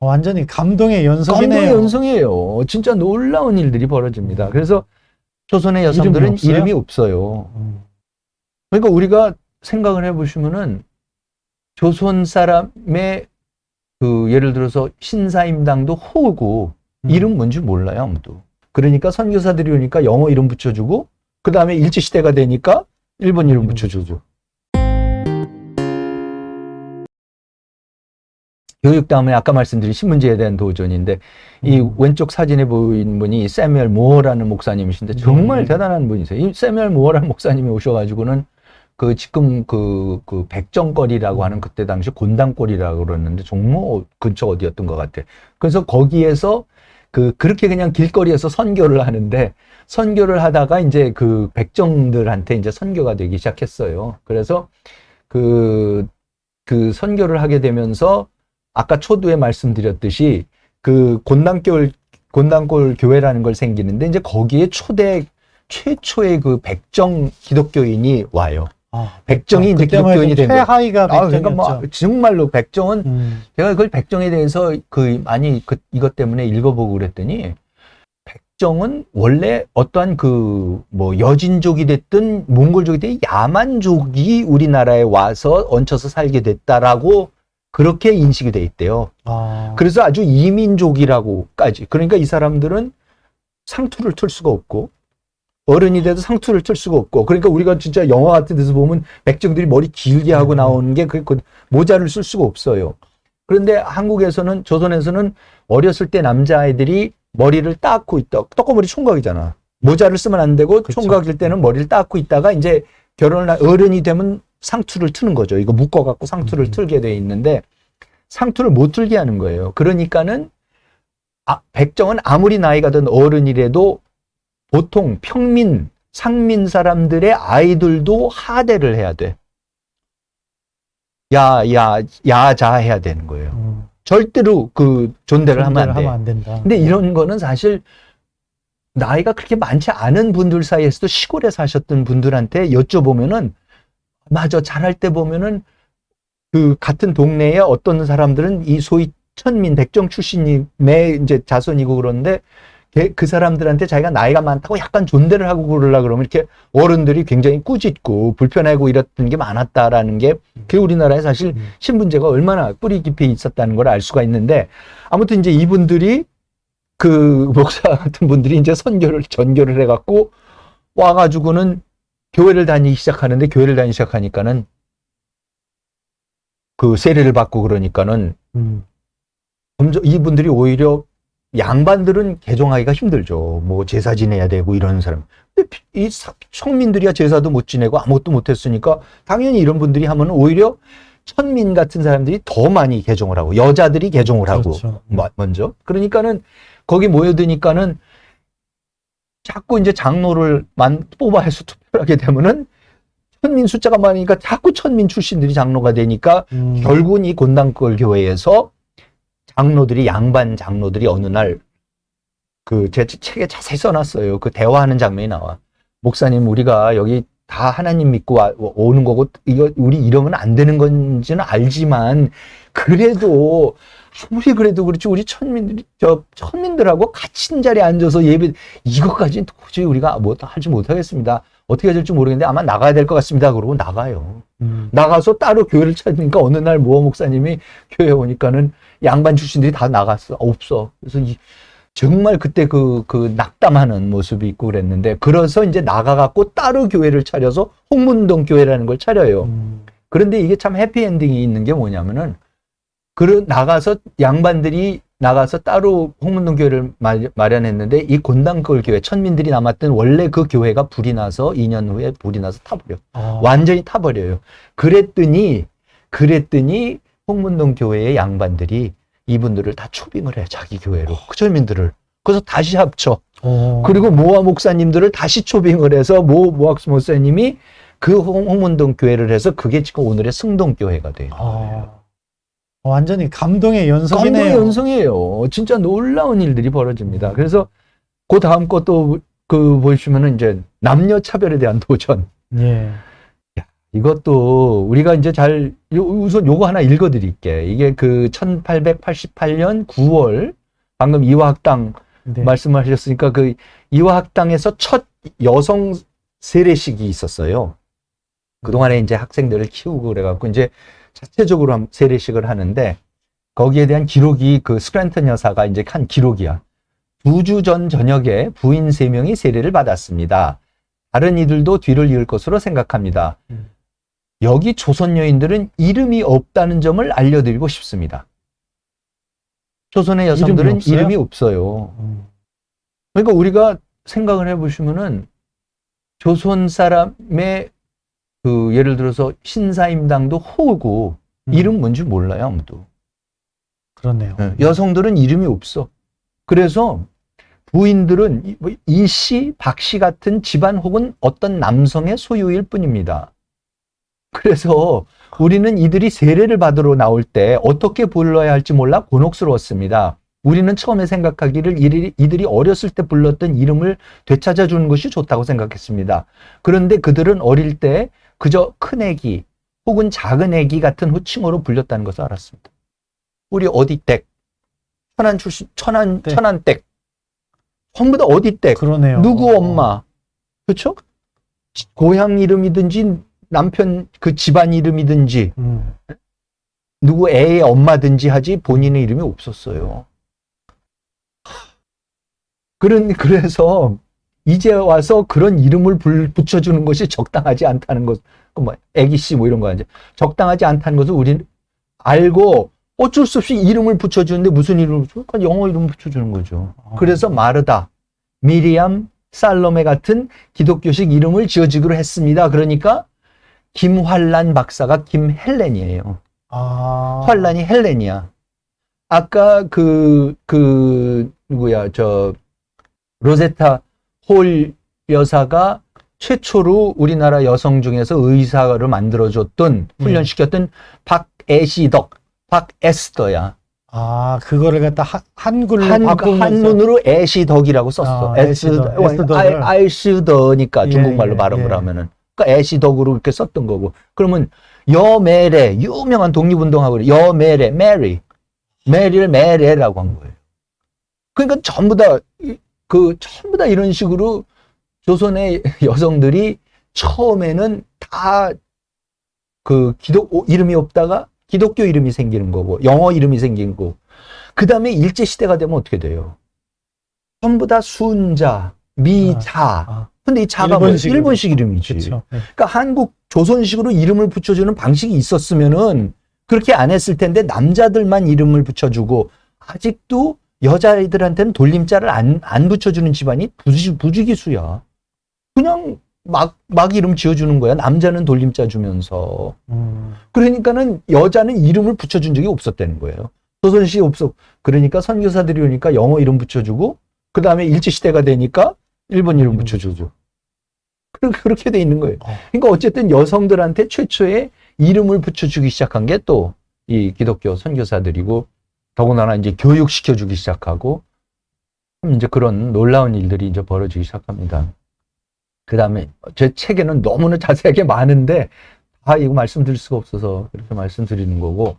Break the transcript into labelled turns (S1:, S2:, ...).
S1: 완전히 감동의 연속이네요.
S2: 감동의 연속이에요. 진짜 놀라운 일들이 벌어집니다. 그래서 조선의 여성들은 이름이 없어요. 그러니까 우리가 생각을 해보시면은 조선 사람의 그 예를 들어서 신사임당도 호고 이름 뭔지 몰라요, 아무도. 그러니까 선교사들이 오니까 영어 이름 붙여주고 그 다음에 일제시대가 되니까 일본 이름 붙여주죠. 교육 다음에 아까 말씀드린 신문지에 대한 도전인데 이 왼쪽 사진에 보이는 분이 세뮤얼 무어라는 목사님이신데 정말 대단한 분이세요. 이 세뮤얼 무어라는 목사님이 오셔가지고는 그 지금 그 백정거리라고 하는 그때 당시 곤단골이라고 그러는데 종로 근처 어디였던 것 같아. 그래서 거기에서 그렇게 그냥 길거리에서 선교를 하는데 선교를 하다가 이제 그 백정들한테 이제 선교가 되기 시작했어요. 그래서 그 선교를 하게 되면서 아까 초두에 말씀드렸듯이 그 곤단골 교회라는 걸 생기는데 이제 거기에 최초의 그 백정 기독교인이 와요. 백정이 이제 기독교인이 된 거예요.
S1: 최하위가 백정이었죠.
S2: 그러니까 뭐 정말로 백정은 제가 그걸 백정에 대해서 많이 이것 때문에 읽어보고 그랬더니 백정은 원래 어떠한 뭐 여진족이 됐든 몽골족이 됐든 야만족이 우리나라에 와서 얹혀서 살게 됐다라고 그렇게 인식이 돼 있대요. 그래서 아주 이민족이라고까지. 그러니까 이 사람들은 상투를 틀 수가 없고 어른이 돼도 상투를 틀 수가 없고. 그러니까 우리가 진짜 영화 같은 데서 보면 백정들이 머리 길게 하고 나오는 게 그 모자를 쓸 수가 없어요. 그런데 한국에서는 조선에서는 어렸을 때 남자아이들이 머리를 닦고 있다. 떡고머리 총각이잖아. 모자를 쓰면 안 되고
S1: 그쵸.
S2: 총각일 때는 머리를 닦고 있다가 이제 어른이 되면 상투를 트는 거죠. 이거 묶어갖고 상투를 틀게 돼 있는데 상투를 못 틀게 하는 거예요. 그러니까는 백정은 아무리 나이가 든 어른이라도 보통 평민, 상민 사람들의 아이들도 하대를 해야 돼. 야자 해야 되는 거예요. 절대로 존대를 하면 안 돼.
S1: 된다.
S2: 근데 이런 거는 사실 나이가 그렇게 많지 않은 분들 사이에서도 시골에 사셨던 분들한테 여쭤보면은 맞아. 잘할 때 보면은 같은 동네에 어떤 사람들은 이 소위 천민 백정 출신의 이제 자손이고 그러는데 그 사람들한테 자기가 나이가 많다고 약간 존대를 하고 그러려고 그러면 이렇게 어른들이 굉장히 꾸짖고 불편하고 이랬던 게 많았다라는 게 우리나라에 사실 신분제가 얼마나 뿌리 깊이 있었다는 걸 알 수가 있는데 아무튼 이제 이분들이 목사 같은 분들이 이제 전교를 해갖고 와가지고는 교회를 다니기 시작하니까는 세례를 받고 그러니까는 점점 이분들이 오히려 양반들은 개종하기가 힘들죠. 뭐 제사 지내야 되고 이런 사람. 근데 이 성민들이야 제사도 못 지내고 아무것도 못 했으니까 당연히 이런 분들이 하면은 오히려 천민 같은 사람들이 더 많이 개종을 하고 여자들이 개종을 하고
S1: 그렇죠.
S2: 먼저. 그러니까는 거기 모여드니까는 자꾸 이제 장로를 뽑아 해서 투표를 하게 되면은 천민 숫자가 많으니까 자꾸 천민 출신들이 장로가 되니까 결국은 이 곤단골 교회에서 양반 장로들이 어느 날 제 책에 자세히 써놨어요. 대화하는 장면이 나와. 목사님, 우리가 여기 다 하나님 믿고 오는 거고 우리 이러면 안 되는 건지는 알지만 그래도 아무리 그래도 그렇지 우리 천민들하고 같이 자리에 앉아서 예배 이것까지는 도저히 우리가 하지 못하겠습니다. 어떻게 해야 될지 모르겠는데 아마 나가야 될 것 같습니다. 그러고 나가요. 나가서 따로 교회를 찾으니까 어느 날 무어 목사님이 교회에 오니까는 양반 출신들이 다 나갔어. 없어. 그래서 정말 그때 낙담하는 모습이 있고 그랬는데 그래서 이제 나가갖고 따로 교회를 차려서 홍문동 교회라는 걸 차려요. 그런데 이게 참 해피엔딩이 있는 게 뭐냐면은 양반들이 나가서 따로 홍문동 교회를 마련했는데 이 곤단골 교회 천민들이 남았던 원래 그 교회가 불이 나서 2년 후에 불이 나서 타버려. 완전히 타버려요. 그랬더니 홍문동 교회의 양반들이 이분들을 다 초빙을 해. 자기 교회로. 그 천민들을. 그래서 다시 합쳐. 그리고 모아 목사님들을 다시 초빙을 해서 모아 목사님이 홍문동 교회를 해서 그게 지금 오늘의 승동교회가 돼요.
S1: 완전히 감동의 연속이네요.
S2: 감동의 연속이에요. 진짜 놀라운 일들이 벌어집니다. 그래서 그 다음 것도 보시면은 이제 남녀 차별에 대한 도전.
S1: 예.
S2: 이것도 우리가 이제 우선 요거 하나 읽어드릴게. 이게 그 1888년 9월 방금 이화학당
S1: 네.
S2: 말씀하셨으니까 그 이화학당에서 첫 여성 세례식이 있었어요. 그동안에 이제 학생들을 키우고 그래갖고 이제 자체적으로 세례식을 하는데 거기에 대한 기록이 그 스크랜턴 여사가 이제 한 기록이야. 2주 전 저녁에 부인 3명이 세례를 받았습니다. 다른 이들도 뒤를 이을 것으로 생각합니다. 여기 조선 여인들은 이름이 없다는 점을 알려드리고 싶습니다. 조선의 여성들은 이름이 없어요. 그러니까 우리가 생각을 해보시면은 조선 사람의 그 예를 들어서 신사임당도 호고 이름 뭔지 몰라요, 아무도.
S1: 그렇네요.
S2: 여성들은 이름이 없어. 그래서 부인들은 이씨, 박씨 같은 집안 혹은 어떤 남성의 소유일 뿐입니다. 그래서 우리는 이들이 세례를 받으러 나올 때 어떻게 불러야 할지 몰라 곤혹스러웠습니다. 우리는 처음에 생각하기를 이들이 어렸을 때 불렀던 이름을 되찾아주는 것이 좋다고 생각했습니다. 그런데 그들은 어릴 때 그저 큰애기 혹은 작은애기 같은 호칭어로 불렸다는 것을 알았습니다. 우리 어디댁, 천안 출신, 천안댁, 전부 다 어디댁,
S1: 그러네요.
S2: 누구 엄마, 그렇죠? 고향 이름이든지 남편 그 집안 이름이든지 누구 애의 엄마든지 하지 본인의 이름이 없었어요. 그래서 이제 와서 그런 이름을 붙여주는 것이 적당하지 않다는 것, 뭐 애기 씨 뭐 이런 거 아니죠. 적당하지 않다는 것을 우리는 알고 어쩔 수 없이 이름을 붙여주는데 무슨 이름을 붙여? 그러니까 영어 이름 붙여주는 거죠. 그래서 마르다, 미리암, 살로메 같은 기독교식 이름을 지어주기로 했습니다. 그러니까 김환란 박사가 김헬렌이에요. 환란이 헬렌이야. 아까 누구야, 로제타 홀 여사가 최초로 우리나라 여성 중에서 의사를 만들어줬던, 훈련시켰던 박에시덕야.
S1: 그거를 갖다 한글로 바꾸면서
S2: 한문으로 애시덕이라고 썼어. 애시덕이니까 중국말로 발음을 하면은. 그러니까 애시덕으로 이렇게 썼던 거고. 그러면 여메레, 유명한 독립운동하고 여메레, 메리를 메레라고 한 거예요. 그러니까 전부 다 이런 식으로 조선의 여성들이 처음에는 다 이름이 없다가 기독교 이름이 생기는 거고, 영어 이름이 생긴 거고, 그 다음에 일제시대가 되면 어떻게 돼요? 전부 다 순자, 미자. 근데 이 자가 일본식 이름이지.
S1: 그쵸.
S2: 그러니까 조선식으로 이름을 붙여주는 방식이 있었으면은 그렇게 안 했을 텐데 남자들만 이름을 붙여주고 아직도 여자아이들한테는 돌림자를 안 붙여주는 집안이 부지기수야. 그냥 막 이름 지어주는 거야. 남자는 돌림자 주면서. 그러니까는 여자는 이름을 붙여준 적이 없었다는 거예요. 조선시대 없어. 그러니까 선교사들이 오니까 영어 이름 붙여주고, 그 다음에 일제시대가 되니까 일본 이름 붙여주죠. 그렇게 돼 있는 거예요. 그러니까 어쨌든 여성들한테 최초의 이름을 붙여주기 시작한 게 또 이 기독교 선교사들이고, 더군다나 이제 교육시켜주기 시작하고, 이제 그런 놀라운 일들이 이제 벌어지기 시작합니다. 그 다음에 제 책에는 너무나 자세하게 많은데 다 이거 말씀드릴 수가 없어서 그렇게 말씀드리는 거고,